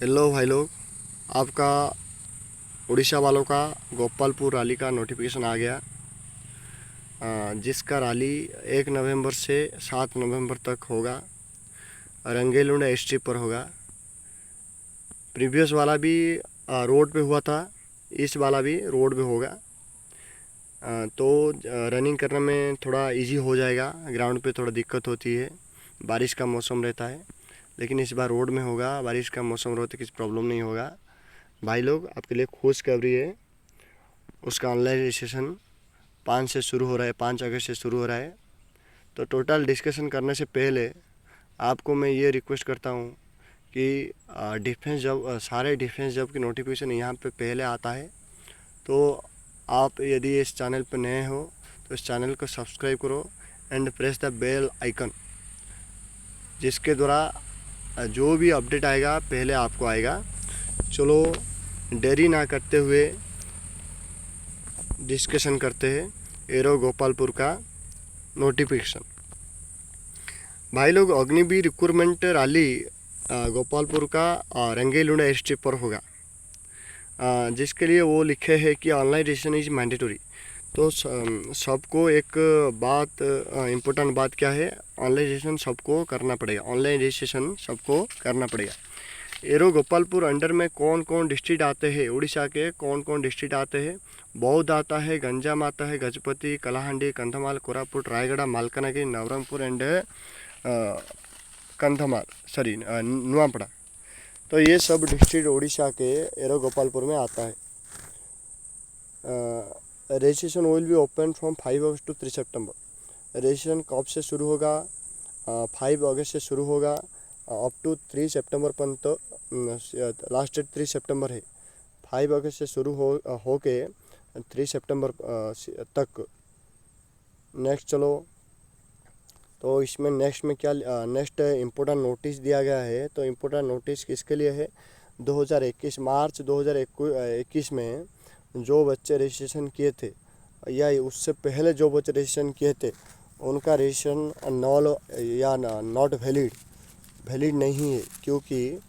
Hello भाई लोग, आपका उड़ीसा वालों का गोपालपुर रैली का नोटिफिकेशन आ गया। जिसका रैली 1 नवंबर से 7 नवंबर तक होगा। रंगेलुंडा स्ट्रीट पर होगा। प्रीवियस वाला भी रोड पे हुआ था, इस वाला भी रोड पे होगा। तो रनिंग करने में थोड़ा इजी हो जाएगा। ग्राउंड पे थोड़ा दिक्कत होती है, बारिश का मौसम रहता है, लेकिन इस बार रोड में होगा। बारिश का मौसम रहता है, किसी प्रॉब्लम नहीं होगा। भाई लोग, आपके लिए खुशखबरी है। उसका ऑनलाइन रजिस्ट्रेशन 5 से शुरू हो रहा है, 5 अगस्त से शुरू हो रहा है। तो टोटल डिस्कशन करने से पहले आपको मैं ये रिक्वेस्ट करता हूँ कि डिफेंस जॉब, सारे डिफेंस जॉब की नोटिफिकेशन यहाँ पे पहले आता है। तो आप यदि इस चैनल पर नए हो तो इस चैनल को सब्सक्राइब करो and press the bell icon, जिसके द्वारा जो भी अपडेट आएगा पहले आपको आएगा। चलो देरी ना करते हुए डिस्कशन करते हैं एरो गोपालपुर का नोटिफिकेशन। भाई लोग, अग्निवीर रिक्रूटमेंट रैली गोपालपुर का रंगेलुंडा स्ट्रीट पर होगा। जिसके लिए वो लिखे हैं कि ऑनलाइन रजिस्ट्रेशन इज मैंडेटरी। तो सबको एक बात, इम्पोर्टेंट बात क्या है, ऑनलाइन रजिस्ट्रेशन सबको करना पड़ेगा। ऑनलाइन रजिस्ट्रेशन सबको करना पड़ेगा। एरो गोपालपुर अंडर में कौन कौन डिस्ट्रिक्ट आते हैं, उड़ीसा के कौन कौन डिस्ट्रिक्ट आते हैं? बौद्ध आता है, गंजाम आता है, गजपति, कलाहांडी, कंधमाल, कोरापुट, रायगढ़, मालकानगिरी, नवरंगपुर एंड कंधमाल, सॉरी नुआपड़ा। तो ये सब डिस्ट्रिक्ट उड़ीसा के एरो गोपालपुर में आता है। Registration will be open from 5 August to 3 September. Registration कब से शुरू होगा? 5 अगस्त से शुरू होगा अप टू 3 सितंबर पर्यंत। लास्ट डेट 3 सितंबर है। 5 अगस्त से शुरू हो के 3 सितंबर तक। नेक्स्ट चलो, तो इसमें नेक्स्ट में क्या, नेक्स्ट इम्पोर्टेंट नोटिस दिया गया है। तो इम्पोर्टेंट नोटिस किसके लिए है? 2021 मार्च 2021 में जो बच्चे रजिस्ट्रेशन किए थे या उससे पहले जो बच्चे रजिस्ट्रेशन किए थे, उनका रजिस्ट्रेशन नॉल या नॉट वैलिड नहीं है। क्योंकि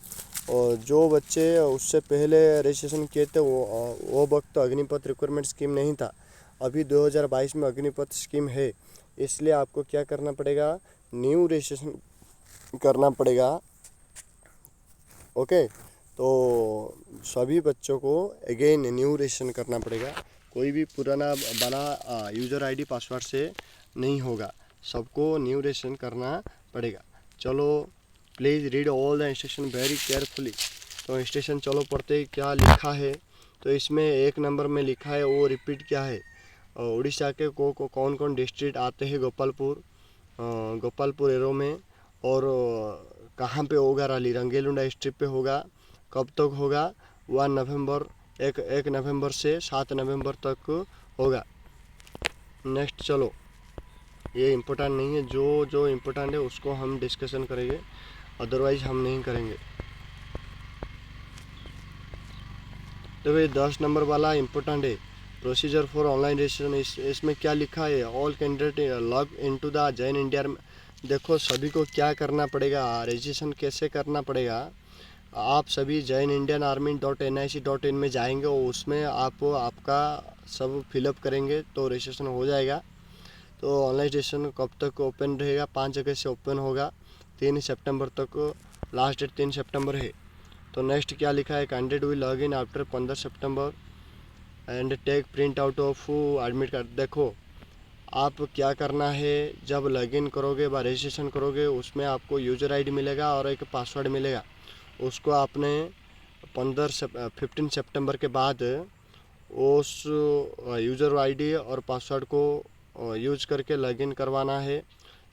जो बच्चे उससे पहले रजिस्ट्रेशन किए थे वो वक्त अग्निपथ रिक्रूटमेंट स्कीम नहीं था। अभी 2022 में अग्निपथ स्कीम है, इसलिए आपको क्या करना पड़ेगा? न्यू रजिस्ट्रेशन करना पड़ेगा। ओके, तो सभी बच्चों को अगेन न्यू रजिस्ट्रेशन करना पड़ेगा। कोई भी पुराना बना यूज़र आईडी पासवर्ड से नहीं होगा, सबको न्यू रजिस्ट्रेशन करना पड़ेगा। चलो please read all the instruction very carefully. तो इंस्ट्रक्शन चलो पढ़ते ही क्या लिखा है। तो इसमें 1 नंबर में लिखा है, वो रिपीट क्या है? उड़ीसा के कौन कौन डिस्ट्रिक्ट आते हैं गोपालपुर एरो में, और कहाँ पे होगा रैली? रंगेलुंडा स्ट्रीट पे होगा। कब तक होगा? 1 नवंबर, 1 नवंबर से 7 नवंबर तक होगा। नेक्स्ट चलो, ये इम्पोर्टेंट नहीं है, जो इम्पोर्टेंट है उसको हम डिस्कशन करेंगे, अदरवाइज हम नहीं करेंगे। तो ये 10 नंबर वाला इम्पोर्टेंट है, प्रोसीजर फॉर ऑनलाइन रजिस्ट्रेशन। इसमें क्या लिखा है? All candidate log into the Jain India. देखो सभी को क्या करना पड़ेगा, रजिस्ट्रेशन कैसे करना पड़ेगा। आप सभी जैन इंडियन आर्मी .nic.in में जाएंगे और उसमें आपका सब फिलअप करेंगे तो रजिस्ट्रेशन हो जाएगा। तो ऑनलाइन रजिस्ट्रेशन कब तक ओपन रहेगा? 5 अगस्त से ओपन होगा, 3 सितंबर तक लास्ट डेट 3 सितंबर है। तो नेक्स्ट क्या लिखा है? Candidate will log in after 15 September and take print out of admit card. देखो आप क्या करना है, जब लॉगिन करोगे व रजिस्ट्रेशन करोगे उसमें आपको यूज़र आईडी मिलेगा और एक पासवर्ड मिलेगा। उसको आपने 15 सितंबर के बाद उस यूज़र आईडी और पासवर्ड को यूज करके लॉगिन करवाना है।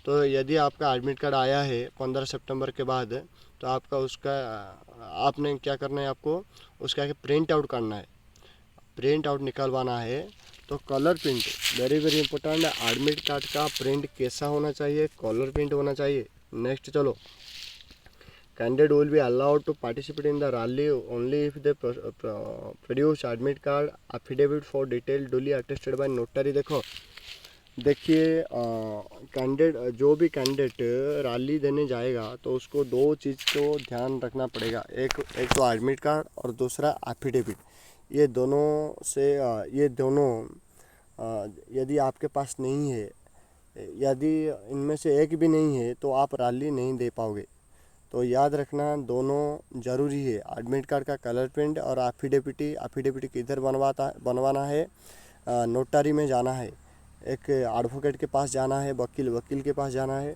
तो यदि आपका एडमिट कार्ड आया है 15 सितंबर के बाद, तो आपका उसका आपने क्या करना है, आपको उसका प्रिंट आउट करना है, प्रिंट आउट निकलवाना है। तो colour print very very important. Admit card का प्रिंट कैसा होना चाहिए? कलर प्रिंट होना चाहिए। नेक्स्ट चलो, candidate will be allowed to participate in the rally only if they produce admit card affidavit for detail duly attested by notary. देखो देखिए candidate जो भी कैंडिडेट रैली देने जाएगा तो उसको दो चीज़ को ध्यान रखना पड़ेगा। एक एक तो एडमिट कार्ड और दूसरा एफिडेविट। ये दोनों से ये दोनों यदि आपके पास नहीं है, यदि इनमें से एक भी नहीं है तो आप रैली नहीं दे पाओगे। तो याद रखना दोनों ज़रूरी है, एडमिट कार्ड का कलर प्रिंट और एफिडेविट किधर बनवाना है। नोटरी में जाना है, एक एडवोकेट के पास जाना है, वकील के पास जाना है।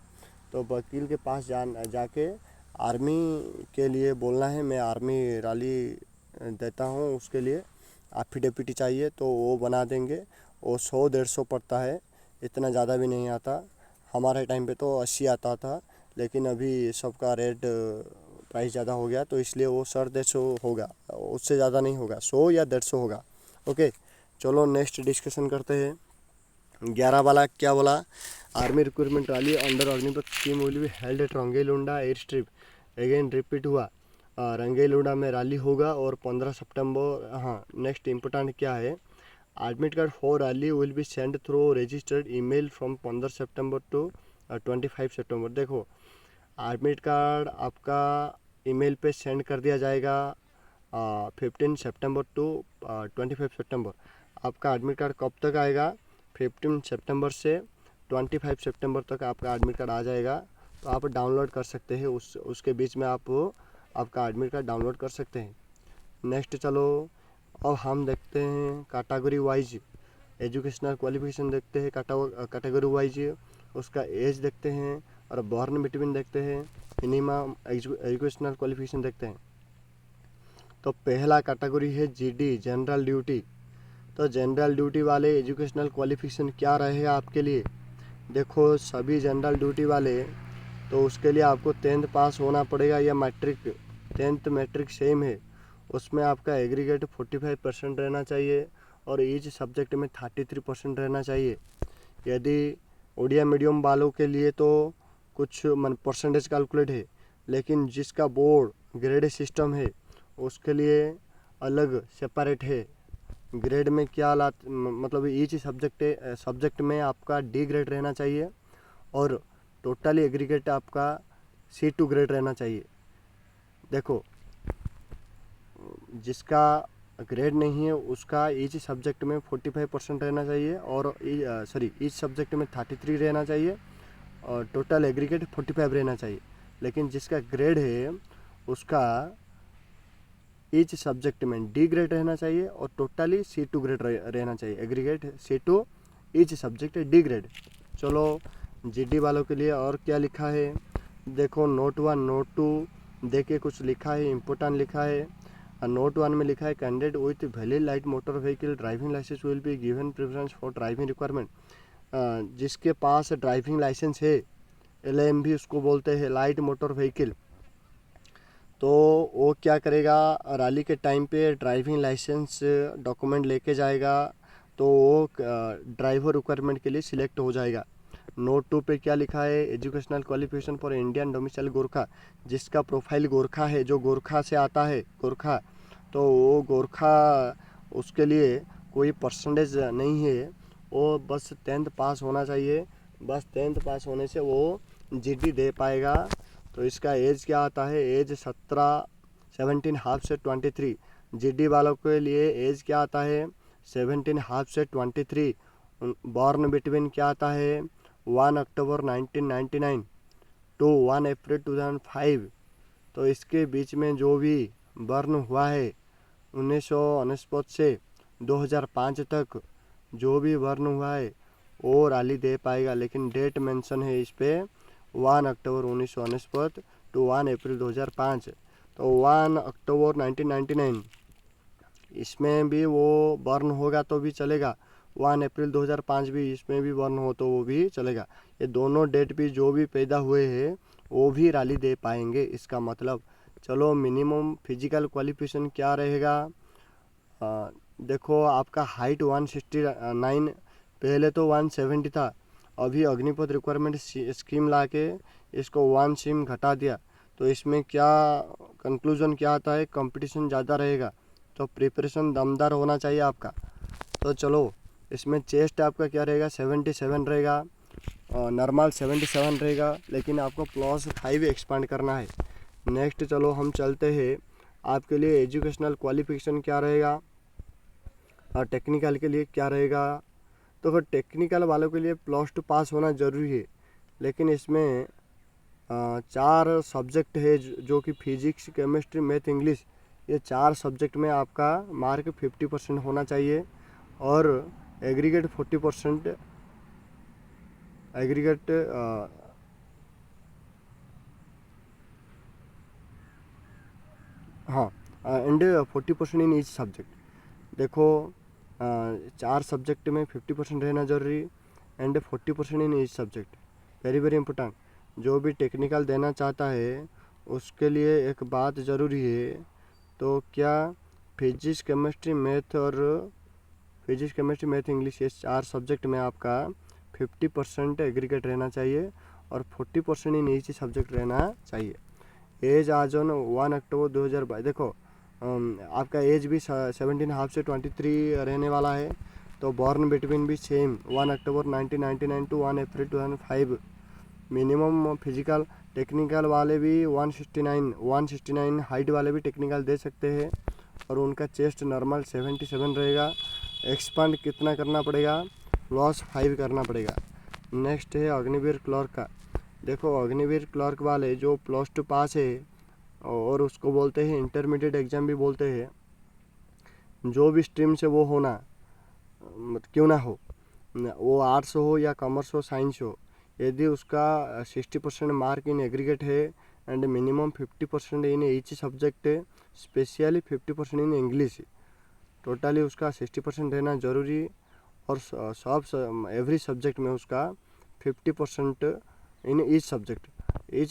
तो वकील के पास जाके आर्मी के लिए बोलना है मैं आर्मी रैली देता हूँ, उसके लिए एफिडेविट चाहिए, तो वो बना देंगे। वो 100-150 पड़ता है, इतना ज़्यादा भी नहीं आता। हमारे टाइम पे तो 80 आता था, लेकिन अभी सबका रेट प्राइस ज़्यादा हो गया, तो इसलिए वो 150 होगा, उससे ज़्यादा नहीं होगा, 100 या 150 होगा। ओके, चलो नेक्स्ट डिस्कशन करते हैं। 11 वाला क्या बोला, army recruitment rally under Agnipath scheme will be held at Rangelunda air strip. Again repeat हुआ, रंगेलुंडा में रैली होगा और 15 सितंबर। हाँ, नेक्स्ट इम्पोर्टेंट क्या है, admit card for rally will be send through registered email from 15 September to 25 September. देखो एडमिट कार्ड आपका email पे सेंड कर दिया जाएगा 15 सितंबर टू 25 सितंबर। आपका एडमिट कार्ड कब तक आएगा, 15 सितंबर से 25 सितंबर तक आपका एडमिट कार्ड आ जाएगा। तो आप डाउनलोड कर सकते हैं, उसके बीच में आप आपका एडमिट कार्ड डाउनलोड कर सकते हैं। नेक्स्ट चलो, अब हम देखते हैं कैटेगरी वाइज एजुकेशनल क्वालिफिकेशन देखते हैं, कैटेगरी वाइज उसका एज देखते हैं और बॉर्न बिटवीन देखते हैं, मिनिमम एजुकेशनल क्वालिफिकेशन देखते हैं। तो पहला कैटेगरी है जीडी जनरल ड्यूटी। तो जनरल ड्यूटी वाले एजुकेशनल क्वालिफिकेशन क्या रहेगा आपके लिए। देखो सभी जनरल ड्यूटी वाले, तो उसके लिए आपको 10th पास होना पड़ेगा या मैट्रिक, 10th मैट्रिक सेम है। उसमें आपका एग्रीगेट 45% रहना चाहिए और ईच सब्जेक्ट में 33% रहना चाहिए। यदि ओडिया मीडियम वालों के लिए तो कुछ परसेंटेज कैलकुलेट है, लेकिन जिसका बोर्ड ग्रेड सिस्टम है उसके लिए अलग सेपरेट है। ग्रेड में क्या मतलब ईच सब्जेक्ट में आपका डी ग्रेड रहना चाहिए और टोटली एग्रीगेट आपका C2 ग्रेड रहना चाहिए। देखो जिसका ग्रेड नहीं है उसका ईच सब्जेक्ट में 45% रहना चाहिए और ईच सब्जेक्ट में 33 रहना चाहिए और टोटल एग्रीगेट 45 रहना चाहिए। लेकिन जिसका ग्रेड है उसका ईच सब्जेक्ट में डी ग्रेड रहना चाहिए और टोटली C2 ग्रेड रहना चाहिए। Aggregate C2, each subject D grade. चलो जीडी वालों के लिए और क्या लिखा है, देखो नोट 1 नोट 2 देखिए कुछ लिखा है, इम्पोर्टेंट लिखा है। नोट 1 में लिखा है candidate with valid light motor vehicle driving licence will be given preference for driving requirement. जिसके पास ड्राइविंग लाइसेंस है, LM भी उसको बोलते हैं, लाइट मोटर व्हीकल, तो वो क्या करेगा, रैली के टाइम पे ड्राइविंग लाइसेंस डॉक्यूमेंट लेके जाएगा, तो वो ड्राइवर रिक्वायरमेंट के लिए सिलेक्ट हो जाएगा। नोट 2 पे क्या लिखा है, educational qualification for Indian domicile Gorkha. जिसका प्रोफाइल गोरखा है, जो गोरखा से आता है गोरखा, तो वो गोरखा उसके लिए कोई परसेंटेज नहीं है, वो बस 10th पास होना चाहिए। बस 10th पास होने से वो जीडी दे पाएगा। तो इसका एज क्या आता है, एज 17.5 से 23। जीडी वालों के लिए एज क्या आता है, 17.5 से 23। बॉर्न बिटवीन क्या आता है, 1 अक्टूबर 1999 टू 1 अप्रैल 2005। तो इसके बीच में जो भी बर्न हुआ है 1949 से 2005 तक जो भी बर्न हुआ है वो रैली दे पाएगा। लेकिन डेट मेंशन है इस पर 1 अक्टूबर 1949 टू 1 अप्रैल 2005। तो 1 अक्टूबर 1999 इसमें भी वो बर्न होगा तो भी चलेगा, 1 अप्रैल 2005 भी इसमें भी बर्न हो तो वो भी चलेगा। ये दोनों डेट भी जो भी पैदा हुए हैं वो भी रैली दे पाएंगे, इसका मतलब। चलो मिनिमम फिजिकल क्वालिफिकेशन क्या रहेगा, देखो आपका हाइट 169, पहले तो 170 था, अभी अग्निपथ रिक्वायरमेंट स्कीम ला के इसको 1 सिम घटा दिया। तो इसमें क्या कंक्लूजन क्या आता है, कंपटीशन ज़्यादा रहेगा, तो प्रिपरेशन दमदार होना चाहिए आपका। तो चलो इसमें चेस्ट आपका क्या रहेगा 77 रहेगा, नॉर्मल 77 रहेगा, लेकिन आपको +5 एक्सपांड करना है। नेक्स्ट चलो हम चलते हैं, आपके लिए एजुकेशनल क्वालिफिकेशन क्या रहेगा और टेक्निकल के लिए क्या रहेगा। तो फिर टेक्निकल वालों के लिए +2 पास होना ज़रूरी है, लेकिन इसमें 4 सब्जेक्ट है जो कि फिजिक्स, केमिस्ट्री, मैथ, इंग्लिश, ये 4 सब्जेक्ट में आपका मार्क 50% होना चाहिए और एग्रीगेट 40%, एग्रीगेट हाँ एंड 40% इन ईच सब्जेक्ट। देखो 4 सब्जेक्ट में 50% रहना ज़रूरी and 40% in each subject, very very important. जो भी टेक्निकल देना चाहता है उसके लिए एक बात ज़रूरी है, तो क्या फिजिक्स, केमिस्ट्री, मैथ और इंग्लिश, ये 4 सब्जेक्ट में आपका 50% एग्रीगेट रहना चाहिए और 40% इन ईच सब्जेक्ट रहना चाहिए। एज आज ऑन 1 अक्टूबर 2022, देखो आपका एज भी 17.5 से 23 रहने वाला है, तो बॉर्न बिटवीन भी same 1 October 1999 to 1 April 2005। Minimum physical technical वाले भी 169 हाइट वाले भी टेक्निकल दे सकते हैं और उनका चेस्ट नॉर्मल 77 रहेगा। एक्सपांड कितना करना पड़ेगा, +5 करना पड़ेगा। नेक्स्ट है अग्निवीर क्लर्क का। देखो अग्निवीर क्लर्क वाले जो +2 पास है और उसको बोलते हैं इंटरमीडिएट एग्ज़ाम भी बोलते हैं, जो भी स्ट्रीम से वो होना क्यों ना हो, वो आर्ट्स हो या कॉमर्स हो, साइंस हो, यदि उसका 60% मार्क इन एग्रीगेट है and minimum 50% in each subject है, स्पेशली 50% इन इंग्लिश, टोटली उसका 60% रहना ज़रूरी और सब एवरी सब्जेक्ट में उसका 50% इन ईच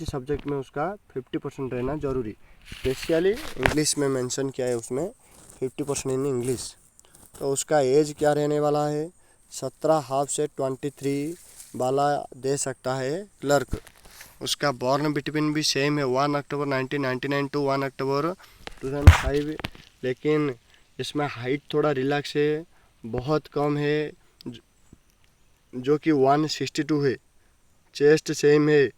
सब्जेक्ट में उसका 50% रहना ज़रूरी। स्पेशली इंग्लिश में मेंशन किया है उसमें 50% इन इंग्लिश। तो उसका एज क्या रहने वाला है, 17.5 से 23 वाला दे सकता है क्लर्क। उसका बॉर्न बिटवीन भी सेम है 1 अक्टूबर 1999 टू 1 अक्टूबर 2005, लेकिन इसमें हाइट थोड़ा रिलैक्स है, बहुत कम है, जो कि 162 है। चेस्ट सेम है,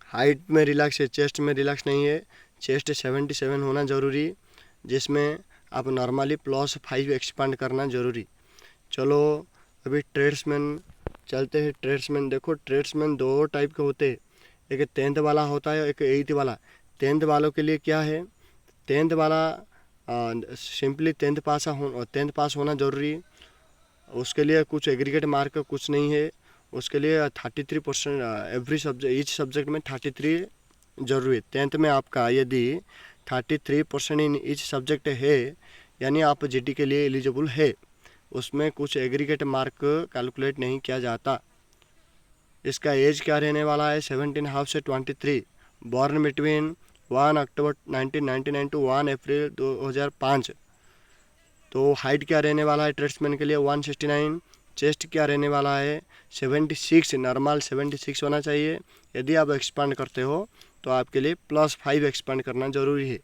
हाइट में रिलैक्स है, चेस्ट में रिलैक्स नहीं है। चेस्ट 77 होना ज़रूरी, जिसमें आप नॉर्मली +5 एक्सपांड करना ज़रूरी। चलो अभी ट्रेड्समैन चलते हैं। ट्रेड्समैन देखो, ट्रेड्समैन 2 टाइप के होते हैं, एक 10th वाला होता है, एक 8th वाला। 10th वालों के लिए क्या है, 10th वाला सिंपली 10th पास होना ज़रूरी। उसके लिए कुछ एग्रीगेट मार्क कुछ नहीं है, उसके लिए 33% एवरी सब्जेक्ट, ईच सब्जेक्ट में 33 जरूरी है। 10th में आपका यदि 33% इन ईच सब्जेक्ट है, यानी आप जीडी के लिए एलिजिबल है, उसमें कुछ एग्रीगेट मार्क कैलकुलेट नहीं किया जाता। इसका एज क्या रहने वाला है, 17.5 से 23, born between 1 October 1999 to 1 April 2005। तो हाइट क्या रहने वाला है ट्रेड्समैन के लिए 169, चेस्ट क्या रहने वाला है 76, नॉर्मल 76 होना चाहिए। यदि आप एक्सपांड करते हो तो आपके लिए +5 एक्सपांड करना ज़रूरी है।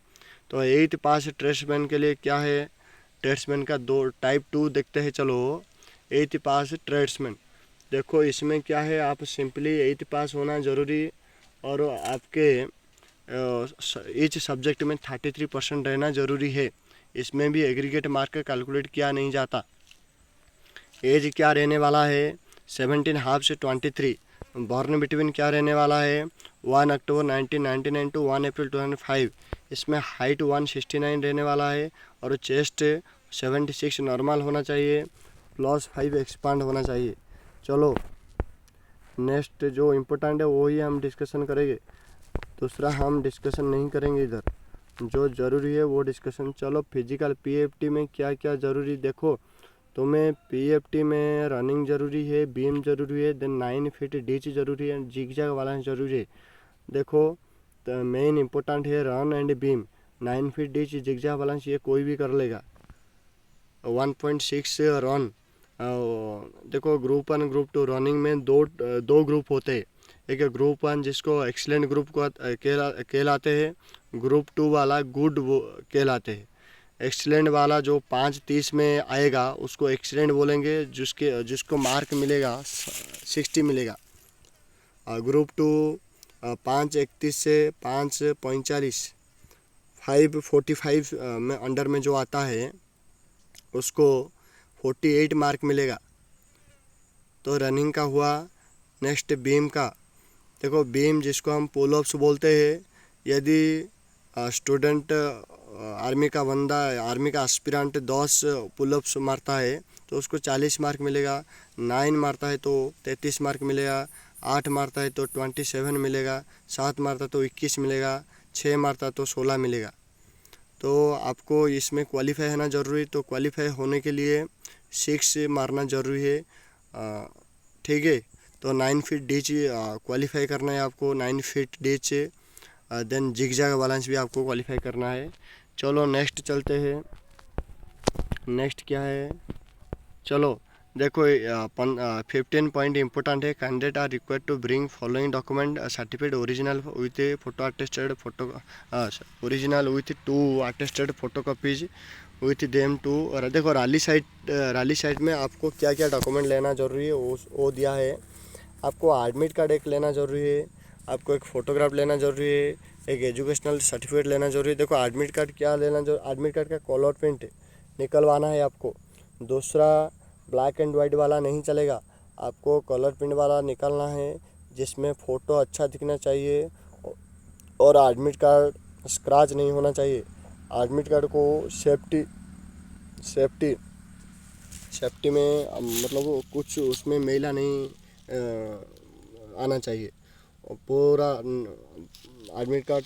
तो 8th पास ट्रेड्समैन के लिए क्या है, ट्रेड्समैन का 2 टाइप 2 देखते हैं। चलो 8th पास ट्रेड्समैन, देखो इसमें क्या है, आप सिंपली 8th पास होना ज़रूरी और आपके ईच सब्जेक्ट में 33% रहना ज़रूरी है। इसमें भी एग्रीगेट मार्क कैलकुलेट किया नहीं जाता। एज क्या रहने वाला है, 17.5 से 23, बॉर्न बिटवीन क्या रहने वाला है 1 अक्टूबर 1999 टू 1 अप्रैल 2005। इसमें हाइट 169 रहने वाला है और चेस्ट 76 नॉर्मल होना चाहिए, +5 एक्सपांड होना चाहिए। चलो नेक्स्ट जो इम्पोर्टेंट है वही हम डिस्कशन करेंगे, दूसरा हम डिस्कशन नहीं करेंगे इधर, जो ज़रूरी है वो डिस्कशन। चलो फिजिकल पीएफटी में क्या क्या ज़रूरी, देखो तुम्हें पीएफटी में रनिंग ज़रूरी है, बीम ज़रूरी है, देन 9 फीट डिच ज़रूरी है, जिगजैग बैलेंस ज़रूरी है। देखो तो मेन इंपॉर्टेंट है run and beam, 9 feet ditch, zigzag balance ये कोई भी कर लेगा। 1.6 रन, देखो ग्रुप 1 ग्रुप 2 रनिंग में दो ग्रुप होते हैं। एक ग्रुप 1 जिसको एक्सीलेंट ग्रुप को कहलाते हैं, ग्रुप 2 वाला गुड कहलाते हैं। एक्सीलेंट वाला जो 5:30 में आएगा उसको एक्सीलेंट बोलेंगे, जिसको मार्क मिलेगा 60 मिलेगा। ग्रुप 2 5:31 से 5:45 5:45 में अंडर में जो आता है उसको 48 मार्क मिलेगा। तो रनिंग का हुआ। नेक्स्ट बीम का, देखो बीम जिसको हम पुल अप्स बोलते हैं, यदि स्टूडेंट आर्मी का बंदा, आर्मी का एस्पिरेंट 10 पुल अप्स मारता है तो उसको 40 मार्क मिलेगा। 9 मारता है तो 33 मार्क मिलेगा। 8 मारता है तो 27 मिलेगा। 7 मारता है तो 21 मिलेगा। 6 मारता है तो 16 मिलेगा। तो आपको इसमें क्वालिफाई होना ज़रूरी। तो क्वालिफाई होने के लिए 6 मारना ज़रूरी है, ठीक है। तो 9 फीट डीच क्वालिफाई करना है आपको। 9 फीट डीच, देन जिगजैग बैलेंस भी आपको क्वालिफाई करना है। चलो नेक्स्ट चलते हैं। नेक्स्ट क्या है, चलो देखो 15 पॉइंट इंपॉर्टेंट है। Candidate are required to bring following document, certificate original with photo attested, original with 2 attested photo copies with them too. और देखो रैली साइट में आपको क्या क्या डॉक्यूमेंट लेना ज़रूरी है वो दिया है। आपको एडमिट कार्ड एक लेना ज़रूरी है, आपको एक फ़ोटोग्राफ लेना ज़रूरी है, एक एजुकेशनल सर्टिफिकेट लेना ज़रूरी है। देखो एडमिट कार्ड क्या लेना जरूरी, एडमिट कार्ड का कलर प्रिंट निकलवाना है आपको। दूसरा ब्लैक एंड वाइट वाला नहीं चलेगा, आपको कलर प्रिंट वाला निकालना है जिसमें फ़ोटो अच्छा दिखना चाहिए और एडमिट कार्ड स्क्रैच नहीं होना चाहिए। एडमिट कार्ड को सेफ्टी में मतलब कुछ उसमें मैला नहीं आना चाहिए। पूरा एडमिट कार्ड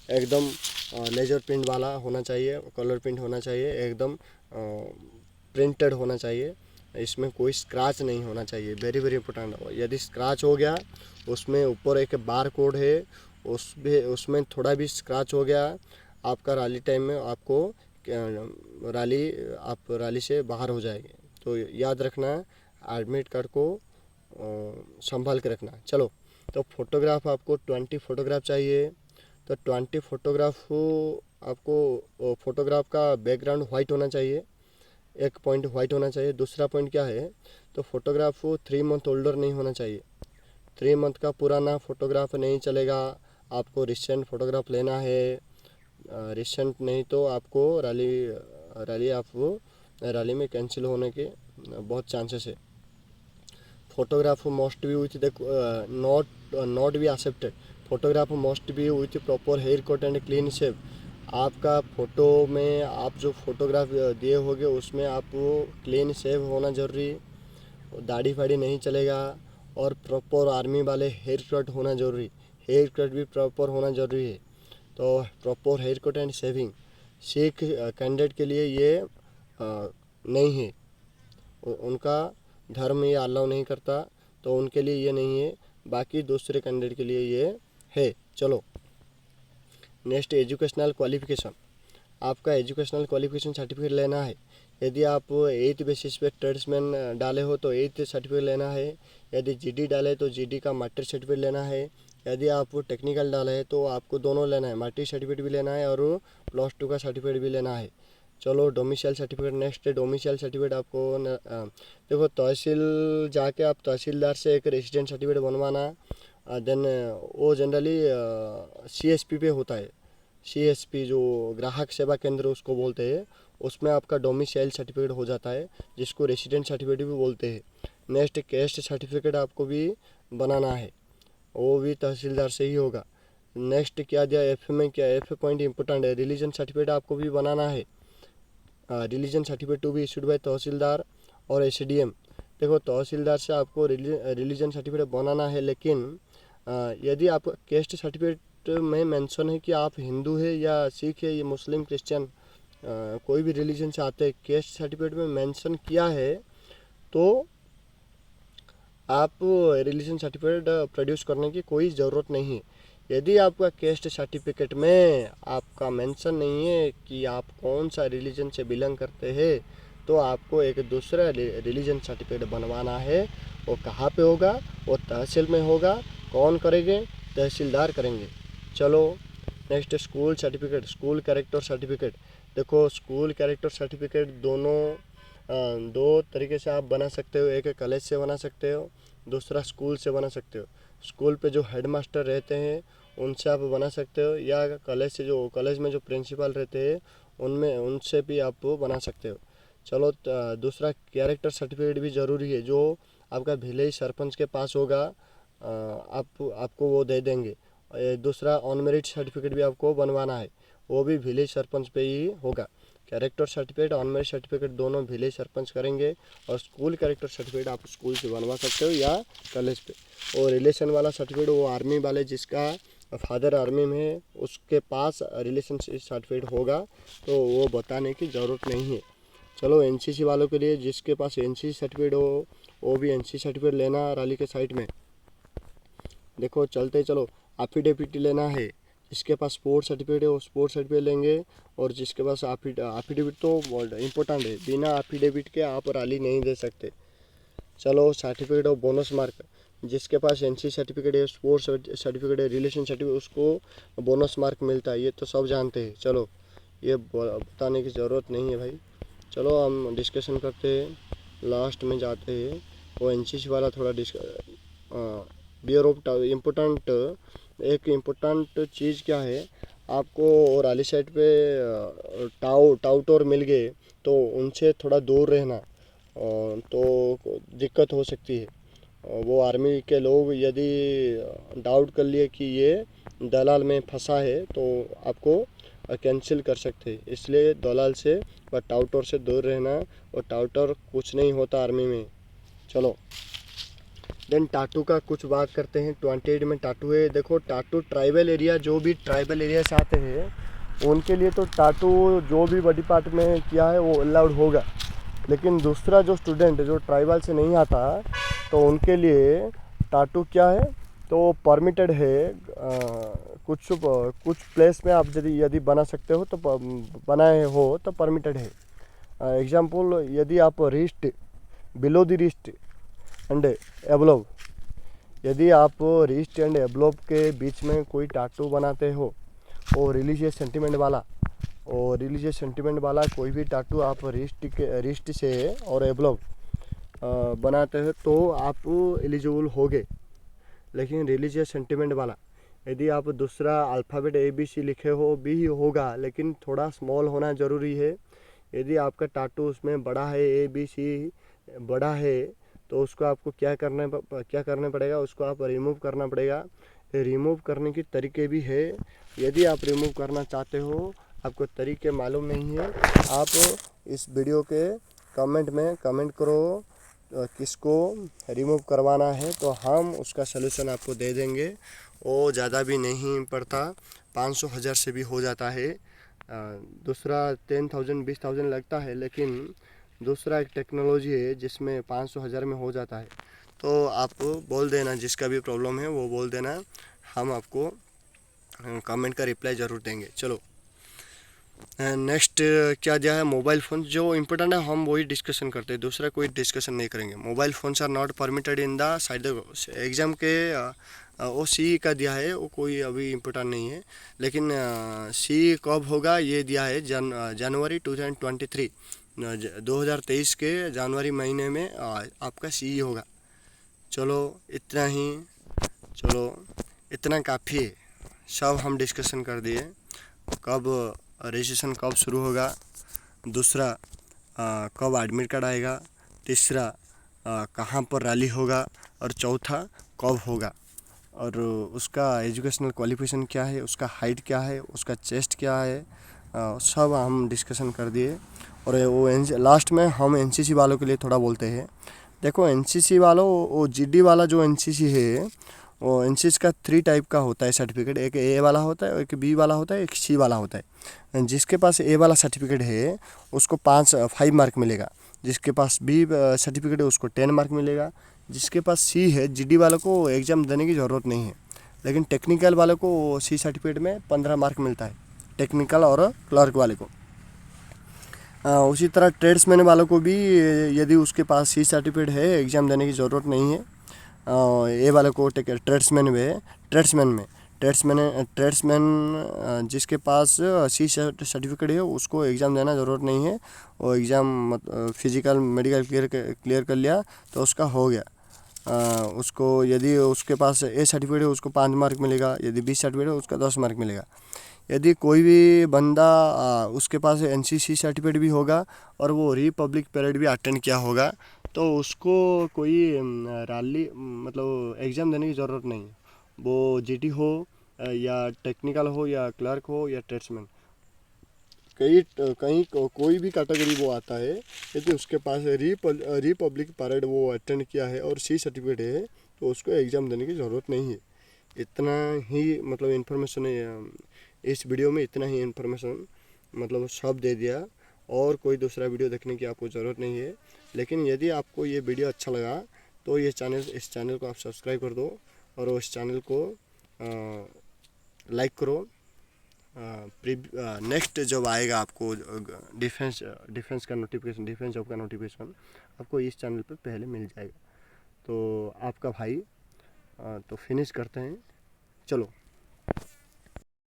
एकदम लेजर प्रिंट वाला होना चाहिए, कलर प्रिंट होना चाहिए, एकदम प्रिंटेड होना चाहिए। इसमें कोई स्क्रैच नहीं होना चाहिए, वेरी वेरी इंपॉर्टेंट। यदि स्क्रैच हो गया, उसमें ऊपर एक बार कोड है, उसमें थोड़ा भी स्क्रैच हो गया, आपका रैली टाइम में आपको रैली से बाहर हो जाएंगे। तो याद रखना, एडमिट कार्ड को संभाल के रखना। चलो, तो फोटोग्राफ आपको 20 फोटोग्राफ चाहिए। तो 20 फोटोग्राफ आपको, फोटोग्राफ का बैकग्राउंड वाइट होना चाहिए, एक पॉइंट वाइट होना चाहिए। दूसरा पॉइंट क्या है, तो फोटोग्राफ 3 मंथ ओल्डर नहीं होना चाहिए। 3 मंथ का पुराना फोटोग्राफ नहीं चलेगा, आपको रिसेंट फोटोग्राफ लेना है। रिसेंट नहीं तो आपको रैली में कैंसिल होने के बहुत चांसेस है। Photograph must be with not be accepted. Photograph must be with proper hair cut and clean shave. आपका फ़ोटो में आप जो फोटोग्राफ दिए होंगे उसमें आपको क्लीन शेव होना ज़रूरी, दाढ़ी फाड़ी नहीं चलेगा, और प्रॉपर आर्मी वाले हेयर कट होना ज़रूरी, हेयर कट भी प्रॉपर होना ज़रूरी है। तो proper hair cut and shaving Sikh candidate के लिए ये नहीं है, उनका धर्म ये अलाउ नहीं करता, तो उनके लिए ये नहीं है। बाकी दूसरे कैंडिडेट के लिए ये है। चलो नेक्स्ट, एजुकेशनल क्वालिफिकेशन। आपका एजुकेशनल क्वालिफिकेशन सर्टिफिकेट लेना है। यदि आप 8th बेसिस पे ट्रेड्समैन डाले हो तो 8th सर्टिफिकेट लेना है। यदि जीडी डाले तो जीडी का मैट्रिक सर्टिफिकेट लेना है। यदि आप टेक्निकल डाले हैं तो आपको दोनों लेना है, मैट्रिक सर्टिफिकेट भी लेना है और +2 का सर्टिफिकेट भी लेना है। चलो domicile certificate. Next domicile certificate आपको देखो तहसील जाके आप तहसीलदार से एक रेजिडेंट सर्टिफिकेट बनवाना। देन वो जनरली CSP पे होता है। CSP जो ग्राहक सेवा केंद्र उसको बोलते हैं, उसमें आपका डोमिसाइल सर्टिफिकेट हो जाता है, जिसको रेजिडेंट सर्टिफिकेट भी बोलते हैं। नेक्स्ट कैस्ट सर्टिफिकेट आपको भी बनाना है, वो भी तहसीलदार से ही होगा। नेक्स्ट क्या दिया F में, क्या F पॉइंट इंपॉर्टेंट है, रिलीजन सर्टिफिकेट आपको भी बनाना है। Religion certificate to be issued by tehsildar और SDM। देखो तहसीलदार से आपको रिलीजन सर्टिफिकेट बनाना है, लेकिन यदि आपका कैस्ट सर्टिफिकेट में मेंशन है कि आप हिंदू है या सिख है या मुस्लिम क्रिश्चियन कोई भी रिलीजन से आते हैं, कैस्ट सर्टिफिकेट में मेंशन किया है, तो आप रिलीजन सर्टिफिकेट प्रोड्यूस करने की कोई ज़रूरत नहीं है। यदि आपका कैस्ट सर्टिफिकेट में आपका मेंशन नहीं है कि आप कौन सा रिलीजन से बिलोंग करते हैं, तो आपको एक दूसरा रिलीजन सर्टिफिकेट बनवाना है। वो कहाँ पे होगा, वो तहसील में होगा। कौन करेंगे, तहसीलदार करेंगे। चलो next school certificate, school character certificate. देखो स्कूल कैरेक्टर सर्टिफिकेट दोनों दो तरीके से आप बना सकते हो। एक कॉलेज से बना सकते हो, दूसरा स्कूल से बना सकते हो। स्कूल पे जो हेड मास्टर रहते हैं उनसे आप बना सकते हो, या कॉलेज से जो कॉलेज में जो प्रिंसिपल रहते हैं उनसे भी आप बना सकते हो। चलो दूसरा कैरेक्टर सर्टिफिकेट भी ज़रूरी है, जो आपका विलेज सरपंच के पास होगा, आपको वो दे देंगे। दूसरा ऑन मेरिट सर्टिफिकेट भी आपको बनवाना है, वो भी विलेज सरपंच पे ही होगा। Character certificate, on merit certificate दोनों विलेज सरपंच करेंगे, और स्कूल कैरेक्टर सर्टिफिकेट आप स्कूल से बनवा सकते हो या कॉलेज पे। और रिलेशन वाला सर्टिफिकेट वो आर्मी वाले जिसका फादर आर्मी में है उसके पास रिलेशन सर्टिफिकेट होगा, तो वो बताने की ज़रूरत नहीं है। चलो एनसीसी वालों के लिए जिसके पास एनसीसी सर्टिफिकेट हो वो भी एनसीसी सर्टिफिकेट लेना रैली के साइट में। देखो चलते चलो, एफिडेविट लेना है। जिसके पास स्पोर्ट्स सर्टिफिकेट है वो स्पोर्ट्स सर्टिफिकेट लेंगे, और जिसके पास एफिडेविट तो इम्पोर्टेंट है, बिना एफिडेविट के आप रैली नहीं दे सकते। चलो सर्टिफिकेट ऑफ बोनस मार्क, जिसके पास एनसीसी सर्टिफिकेट है, स्पोर्ट्स सर्टिफिकेट है, रिलेशन सर्टिफिकेट, उसको बोनस मार्क मिलता है, ये तो सब जानते हैं। चलो ये बताने की ज़रूरत नहीं है भाई। चलो हम डिस्कशन करते हैं, लास्ट में जाते हैं। वो एनसीसी वाला थोड़ा बियर ऑफ इम्पोर्टेंट, एक इम्पोर्टेंट चीज़ क्या है, आपको और रैली साइड पे टाउटर मिल गए तो उनसे थोड़ा दूर रहना, तो दिक्कत हो सकती है। वो आर्मी के लोग यदि डाउट कर लिए कि ये दलाल में फंसा है तो आपको कैंसिल कर सकते हैं, इसलिए दलाल से व टाउटर से दूर रहना, और टाउटर कुछ नहीं होता आर्मी में। चलो देन टाटू का कुछ बात करते हैं। 28 में टाटू है। देखो टाटू ट्राइबल एरिया, जो भी ट्राइबल एरिया से आते हैं उनके लिए तो टाटू जो भी बॉडी पार्ट में किया है वो अलाउड होगा, लेकिन दूसरा जो स्टूडेंट जो ट्राइबल से नहीं आता तो उनके लिए टाटू क्या है तो परमिटेड है। कुछ प्लेस में आप यदि बना सकते हो तो बनाए हो तो परमिटेड है। एग्जाम्पल, यदि आप wrist, below the wrist and above, यदि आप रिस्ट एंड एब्लोव के बीच में कोई टाटू बनाते हो और रिलीजियस सेंटिमेंट वाला कोई भी टाटू आप रिस्ट से और एब्लोव बनाते हो तो आप एलिजिबल होगे। लेकिन रिलीजियस सेंटिमेंट वाला यदि आप दूसरा अल्फ़ाबेट ABC लिखे हो भी होगा, लेकिन थोड़ा स्मॉल होना ज़रूरी है। यदि आपका टाटू उसमें बड़ा है, ABC बड़ा है, तो उसको आपको क्या करना पड़ेगा, उसको आप रिमूव करना पड़ेगा। रिमूव करने की तरीके भी है, यदि आप रिमूव करना चाहते हो, आपको तरीके मालूम नहीं है, आप इस वीडियो के कमेंट में कमेंट करो किसको रिमूव करवाना है, तो हम उसका सलूशन आपको दे देंगे। वो ज़्यादा भी नहीं पड़ता, 500-1000 से भी हो जाता है। दूसरा 10,000 20,000 लगता है, लेकिन दूसरा एक टेक्नोलॉजी है जिसमें 500-1000 में हो जाता है। तो आप बोल देना, जिसका भी प्रॉब्लम है वो बोल देना, हम आपको कमेंट का रिप्लाई ज़रूर देंगे। चलो नेक्स्ट क्या दिया है, मोबाइल फ़ोन जो इम्पोर्टेंट है हम वही डिस्कशन करते हैं, दूसरा कोई डिस्कशन नहीं करेंगे। Mobile phones are not permitted in the side exam के वो सी का दिया है, वो कोई अभी इम्पोर्टेंट नहीं है, लेकिन सी कब होगा ये दिया है जनवरी 2023 2023 के जनवरी महीने में आपका सी होगा। चलो इतना काफ़ी है, सब हम डिस्कशन कर दिए। कब रजिस्ट्रेशन कब शुरू होगा, दूसरा कब एडमिट कार्ड आएगा, तीसरा कहाँ पर रैली होगा, और चौथा कब होगा, और उसका एजुकेशनल क्वालिफिकेशन क्या है, उसका हाइट क्या है, उसका चेस्ट क्या है, सब हम डिस्कशन कर दिए। और वो लास्ट में हम एनसीसी वालों के लिए थोड़ा बोलते हैं। देखो एनसीसी वालों, वो जीडी वाला जो एनसीसी है वो एनसीसी का 3 टाइप का होता है सर्टिफिकेट, एक ए वाला होता है, एक बी वाला होता है, एक सी वाला होता है। जिसके पास ए वाला सर्टिफिकेट है उसको 5 मार्क मिलेगा, जिसके पास बी सर्टिफिकेट है उसको 10 मार्क मिलेगा, जिसके पास सी है जीडी वालों को एग्ज़ाम देने की ज़रूरत नहीं है, लेकिन टेक्निकल वालों को सी सर्टिफिकेट में 15 मार्क मिलता है, टेक्निकल और क्लर्क वाले को। उसी तरह ट्रेड्समैन वालों को भी यदि उसके पास सी सर्टिफिकेट है एग्ज़ाम देने की ज़रूरत नहीं है। ए वाले को ट्रेड्समैन में ट्रेड्समैन जिसके पास सी सर्टिफिकेट है उसको एग्ज़ाम देना ज़रूरत नहीं है। वो एग्ज़ाम फिज़िकल मेडिकल क्लियर कर लिया तो उसका हो गया। उसको यदि उसके पास ए सर्टिफिकेट है उसको 5 मार्क मिलेगा, यदि बी सर्टिफिकेट है उसका 10 मार्क मिलेगा। यदि कोई भी बंदा उसके पास एनसीसी सर्टिफिकेट भी होगा और वो रिपब्लिक परेड भी अटेंड किया होगा तो उसको कोई रैली मतलब एग्ज़ाम देने की ज़रूरत नहीं है। वो जीटी हो या टेक्निकल हो या क्लर्क हो या ट्रेड्समैन, कहीं कोई भी कैटेगरी वो आता है, यदि उसके पास रिपब्लिक परेड वो अटेंड किया है और सी सर्टिफिकेट है तो उसको एग्ज़ाम देने की ज़रूरत नहीं है। इतना ही मतलब इन्फॉर्मेशन है इस वीडियो में, इतना ही इन्फॉर्मेशन मतलब सब दे दिया, और कोई दूसरा वीडियो देखने की आपको ज़रूरत नहीं है। लेकिन यदि आपको ये वीडियो अच्छा लगा तो इस चैनल को आप सब्सक्राइब कर दो और उस चैनल को लाइक करो। नेक्स्ट जब आएगा आपको डिफेंस का नोटिफिकेशन, डिफेंस जॉब का नोटिफिकेशन आपको इस चैनल पर पहले मिल जाएगा। तो आपका भाई तो फिनिश करते हैं, चलो।